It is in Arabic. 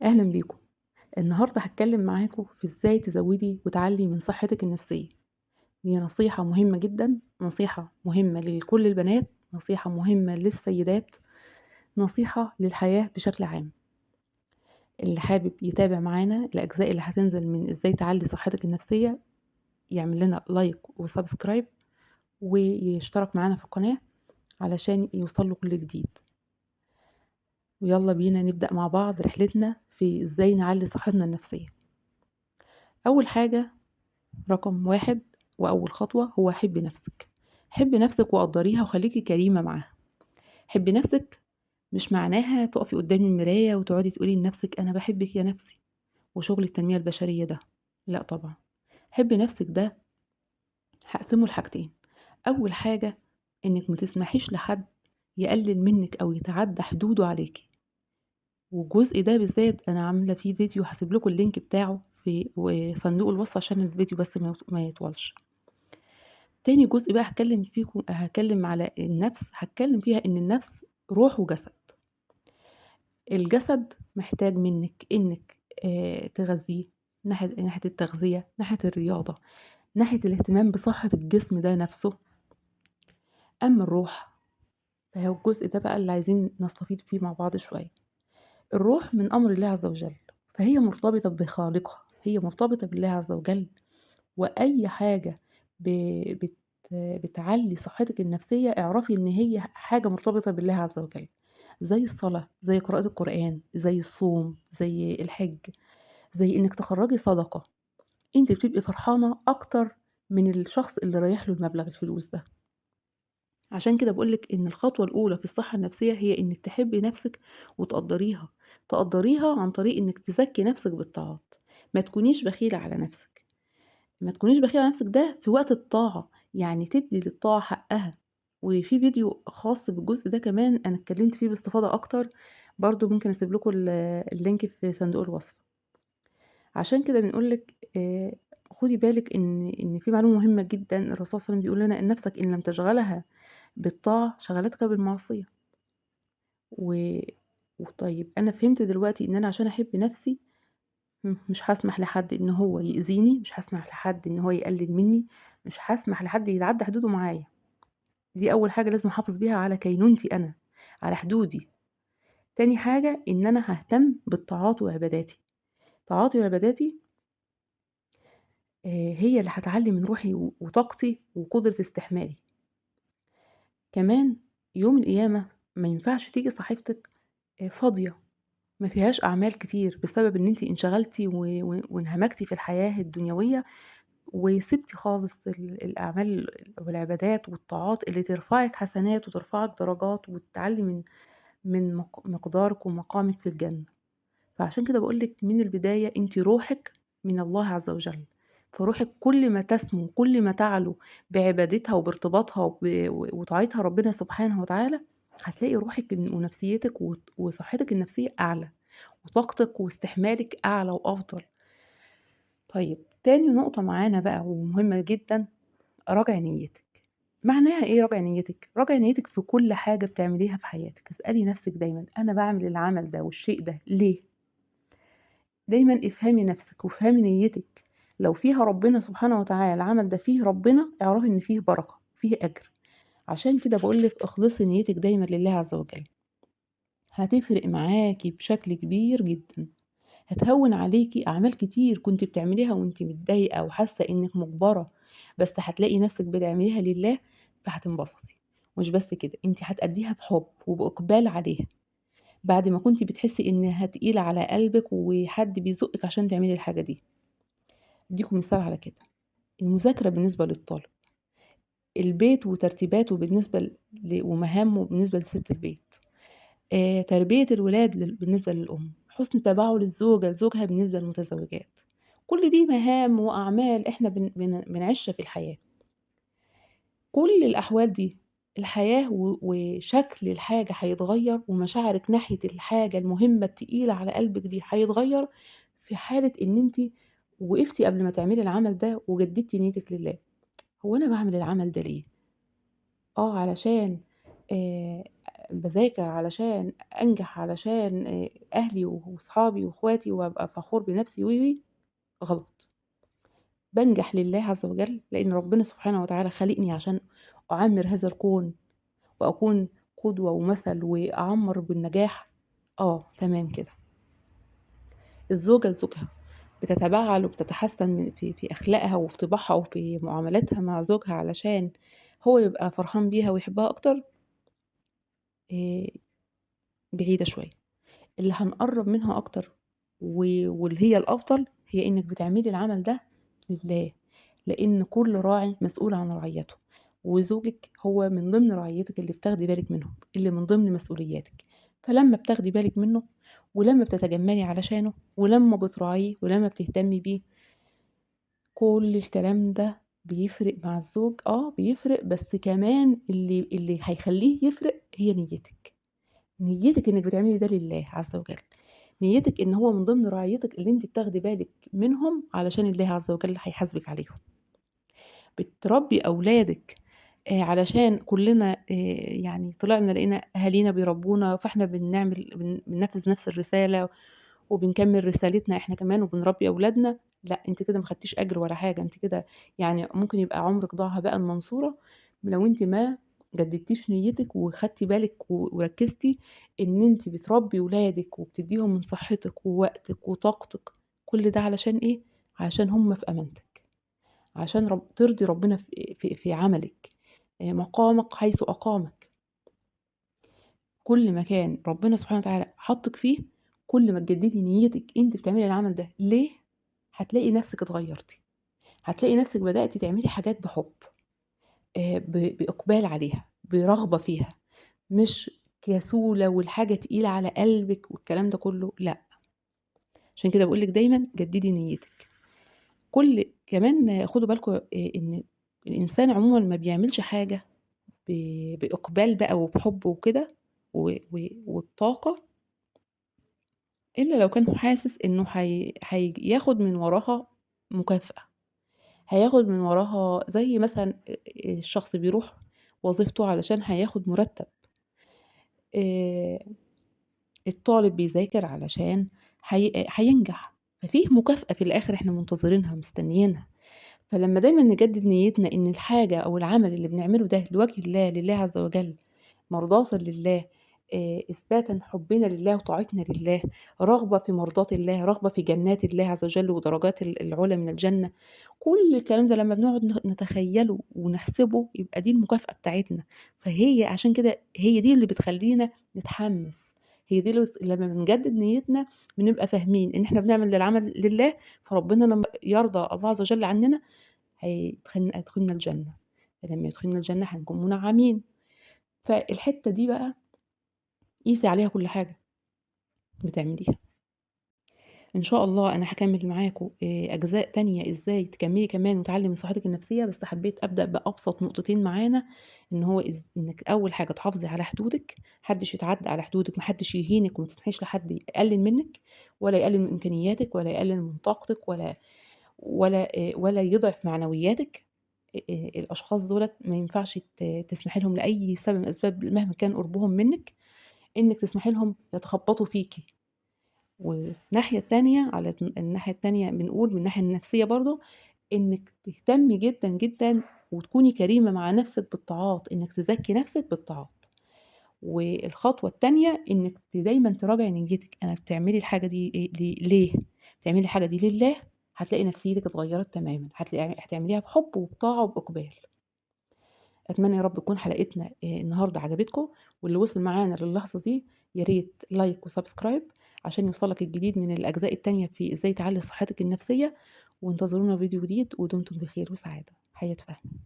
أهلا بيكم. النهاردة هتكلم معاكم في إزاي تزودي وتعلي من صحتك النفسية. دي نصيحة مهمة جدا، نصيحة مهمة لكل البنات، نصيحة مهمة للسيدات، نصيحة للحياة بشكل عام. اللي حابب يتابع معانا الأجزاء اللي هتنزل من إزاي تعلي صحتك النفسية يعمل لنا لايك وسبسكرايب ويشترك معانا في القناة علشان يوصله كل جديد. ويلا بينا نبدأ مع بعض رحلتنا في إزاي نعلي صحتنا النفسية. أول حاجة، رقم 1 وأول خطوة، هو حبي نفسك. حبي نفسك وقدريها وخليكي كريمة معاها. حبي نفسك مش معناها تقفي قدام المراية وتقعدي تقولي لنفسك أنا بحبك يا نفسي وشغل التنمية البشرية ده. لا طبعا. حبي نفسك ده هقسمه لحاجتين. أول حاجة، إنك متسمحيش لحد يقلل منك أو يتعدى حدوده عليكي. والجزء ده بالذات أنا عاملة فيه فيديو، هسيب لكم اللينك بتاعه في صندوق الوصف عشان الفيديو بس ما يطولش. تاني جزء بقى هاتكلم على النفس، هاتكلم فيها إن النفس روح وجسد. الجسد محتاج منِّك إنِّك تغذّيه، ناحية التغذية، ناحية الرياضة، ناحية الاهتمام بصحة الجسم ده نفسه. أمّا الروح فهو الجزء ده بقى اللي عايزين نستفيض فيه مع بعض شوية. الروح من أمر الله عز وجل، فهي مرتبطة بخالقها، هي مرتبطة بالله عز وجل. وأي حاجة ب بت بتعلّي صحتِك النفسية اعرفي إن هي حاجة مرتبطة بالله عز وجل، زي الصلاة، زي قراءة القرآن، زي الصوم، زي الحج، زي إنِّك تخرّجي صدقة. أنتِ بتبقي فرحانة أكتر من الشخص اللي رايح له المبلغ الفلوس ده. عشان كده باقول لِك إن الخطوة الأولى في الصحة النفسية هي إنِّك تحبي نفسِك وتقدّريها، تقدّريها عن طريق إنِّك تزكّي نفسِك بالطاعات. ما تكونيش بخيلة على نفسِك. ما تكونيش بخيلة على نفسِك ده في وقت الطاعة، يعني تدّي للطاعة حقّها. وفي فيديو خاص بالجزء ده كمان أنا اتكلمت فيه باستفاضة أكتر، برضه ممكن أسيب لكم اللينك في صندوق الوصف. عشان كده بنقول لِك خدي بالِك إن في معلومة مهمة جدًا، الرسول صلى الله عليه وسلم بيقول لنا: "إن نفسك إن لم تشغلها بالطاعة شغلتك بالمعصية." و وطيب أنا فهمت دلوقتي إن أنا عشان أحب نفسي مش هاسمح لحد إن هو يأذيني، مش هاسمح لحد إن هو يقلل منّي، مش هاسمح لحد يتعدّى حدوده معايا. دي أول حاجة لازم أحافظ بيها على كينونتي أنا، على حدودي. تاني حاجة إن أنا هاهتم بالطاعات وعباداتي. طاعاتي وعباداتي هي اللي هتعلّي من روحي وطاقتي وقدرة استحمالي. كمان يوم القيامة ما ينفعش تيجي صحيفتِك فاضية، ما فيهاش أعمال كتير، بسبب إن أنتِ انشغلتِ وانهمكتِ في الحياة الدنيوية وسِبتِ خالص الأعمال والعبادات والطاعات اللي ترفعِك حسنات وترفعِك درجات وتعلّي من مقدارِك ومقامِك في الجنة. فعشان كده باقول لِك من البداية أنتِ روحِك من الله عز وجل، فروحِك كل ما تسمو، كل ما تعلو بعبادتها وبارتباطها وطاعتها ربنا سبحانه وتعالى، هتلاقي روحِك ونفسيتِك وصحتِك النفسية أعلى، وطاقتِك واستحمالِك أعلى وأفضل. طيب تاني نقطة معانا بقى ومهمة جدًا، راجعي نيتِك. معناها إيه راجعي نيتِك؟ راجعي نيتِك في كل حاجة بتعمليها في حياتِك. اسألي نفسِك دايمًا أنا باعمل العمل ده والشيء ده ليه؟ دايمًا افهمي نفسِك وافهمي نيتِك. لو فيها ربنا سبحانه وتعالى، العمل ده فيه ربنا، اعرفي إن فيه بركة، فيه أجر. عشان كده باقول لِك اخلصي نيتِك دايمًا لله عز وجل. هتفرق معاكِ بشكل كبير جدًا. هتهوّن عليكِ أعمال كتير كنتِ بتعمليها وأنتِ متضايقة وحاسة إنِّك مُجبرة، بس هتلاقي نفسِك بتعمليها لله، فهتنبسطي. ومش بس كده، أنتِ هتأدّيها بحُب وبإقبال عليها، بعد ما كنتِ بتحسي إنها تقيلة على قلبِك وحد بيزُقِّك عشان تعملي الحاجة دي. أدّيكم مثال على كده، المذاكرة بالنسبة للطالب، البيت وترتيباته بالنسبة ومهامه بالنسبة لسِت البيت، تربية الولاد بالنسبة للأم، حُسن تباعُل الزوجة لزوجها بالنسبة للمتزوجات. كل دي مهام وأعمال إحنا بنعيشها في الحياة. كل الأحوال دي الحياة وشكل الحاجة هيتغيّر ومشاعرِك ناحية الحاجة المهمة التقيلة على قلبِك دي هيتغيّر في حالة إن أنتِ وقفتِ قبل ما تعملي العمل ده وجددتِ نيتِك لله. هو أنا باعمل العمل ده ليه؟ علشان آآ باذاكر علشان أنجح، علشان أهلي وصحابي واخواتي وأبقى فخور بنفسي غلط. بانجح لله عز وجل، لإن ربنا سبحانه وتعالى خالقني عشان أعمّر هذا الكون وأكون قدوة ومثل وأعمّر بالنجاح. تمام كده. الزوجة لزوجها بتتبعّل وبتتحسّن في أخلاقها وفي طباعها وفي معاملاتها مع زوجها علشان هو يبقى فرحان بيها ويحبها أكتر، آآ بعيدة شوية. اللي هنقرّب منها أكتر واللي هي الأفضل، هي إنِّك بتعملي العمل ده لله، لإن كل راعي مسؤول عن رعيته، وزوجِك هو من ضمن رعيتِك اللي بتاخدي بالِك منهم، اللي من ضمن مسؤولياتِك. فلمّا بتاخدي بالِك منه، ولمّا بتتجمّلي علشانه، ولمّا بتراعيه، ولمّا بتهتمي بيه، كل الكلام ده بيفرق مع الزوج. بيفرق، بس كمان اللي هيخلّيه يفرق هي نيّتِك. نيّتِك إنِّك بتعملي ده لله عز وجل، نيّتِك إن هو من ضمن رعيتِك اللي أنتِ بتاخدي بالِك منهم علشان الله عز وجل هيحاسبِك عليهم. بتربّي أولادِك علشان كُلّنا يعني طلعنا لقينا أهالينا بيربّونا، فإحنا بننفّذ نفس الرسالة وبنكمّل رسالتنا إحنا كمان وبنربّي أولادنا. لأ، أنتِ كده ما خدتيش أجر ولا حاجة، أنتِ كده يعني ممكن يبقى عمرِك ضاع هباءً منصورًا لو أنتِ ما جددتيش نيتِك وخدتِ بالِك وركزتِ إن أنتِ بتربّي ولادِك وبتدّيهم من صحتِك ووقتِك وطاقتِك. كل ده علشان إيه؟ علشان هُم في أمانتِك، عشان ترضي ربنا في عملِك. مقامك حيث أقامك. كل مكان ربنا سبحانه وتعالى حطِّك فيه، كل ما تجددي نيتِك أنتِ بتعملي العمل ده ليه، هتلاقي نفسِك اتغيّرتِ، هتلاقي نفسِك بدأتِ تعملي حاجات بحُب، بإقبال عليها، برغبة فيها، مش كسولة والحاجة تقيلة على قلبِك والكلام ده كلّه، لأ. عشان كده باقول لِك دايمًا جددي نيتِك. كمان خدوا بالكم إن الإنسان عمومًا ما بيعملش حاجة ب بإقبال بقى وبحُب وكده وبطاقة، إلا لو كان حاسس إنه هياخد من وراها مكافأة، هياخد من وراها زي مثلًا الشخص بيروح وظيفته علشان هياخد مُرتّب، آآ الطالب بيذاكر علشان هينجح، ففيه مكافأة في الآخر إحنا منتظرينها مستنيينها. فلمّا دايمًا نجدد نيتنا إن الحاجة أو العمل اللي بنعمله ده لوجه الله، لله عز وجل، مرضاةً لله، إثباتًا حُبنا لله وطاعتنا لله، رغبة في مرضاة الله، رغبة في جنات الله عز وجل ودرجات العُلى من الجنة. كل الكلام ده لمّا بنقعد نتخيّله ونحسبه يبقى دي المكافأة بتاعتنا. فهي عشان كده هي دي اللي بتخلّينا نتحمّس، هي دي لمّا بنجدد نيتنا بنبقى فاهمين إن إحنا بنعمل العمل لله، فربنا لمّا يرضى الله عز وجل عننا هيدخلنا الجنة، فلمّا يدخلنا الجنة هنكون منعمين. فالحتّة دي بقى قيسي عليها كل حاجة بتعمليها. إن شاء الله أنا هاكمّل معاكم أجزاء تانية إزاي تكمّلي كمان وتعلّي من صحتِك النفسية، بس حبّيت أبدأ بأبسط نقطتين معانا، إن هو إنِّك أول حاجة تحافظي على حدودِك، ما حدّش يتعدّى على حدودِك، ما حدّش يهينِك وما تسمحيش لحد يقلل منِّك، ولا يقلل من إمكانياتِك، ولا يقلل من طاقتِك، ولا يضعف معنوياتِك. الأشخاص دُولة ما ينفعش تسمحي لهم لأي سبب من الأسباب مهما كان قربهم منِّك، إنِّك تسمحي لهم يتخبطوا فيكِ. والناحية التانية الناحية التانية بنقول من الناحية النفسية برضه، إنِّك تهتمي جدًا، جدًا وتكوني كريمة مع نفسِك بالطاعات، إنِّك تزكّي نفسِك بالطاعات. والخطوة التانية إنِّك دايمًا تراجعي نيتِك، أنا بتعملي الحاجة دي ليه؟ بتعملي الحاجة دي لله، هتلاقي نفسيتِك اتغيّرت تمامًا، هتعمليها بحُب وبطاعة وبإقبال. أتمنى يا رب تكون حلقتنا النهارده عجبتكم، واللي وصل معانا للحظة دي يا ريت لايك وسبسكرايب عشان يوصلك الجديد من الأجزاء التانية في إزاي تعلّي صحتِك النفسية، وانتظرونا في فيديو جديد ودمتم بخير وسعادة. حياة فهمي.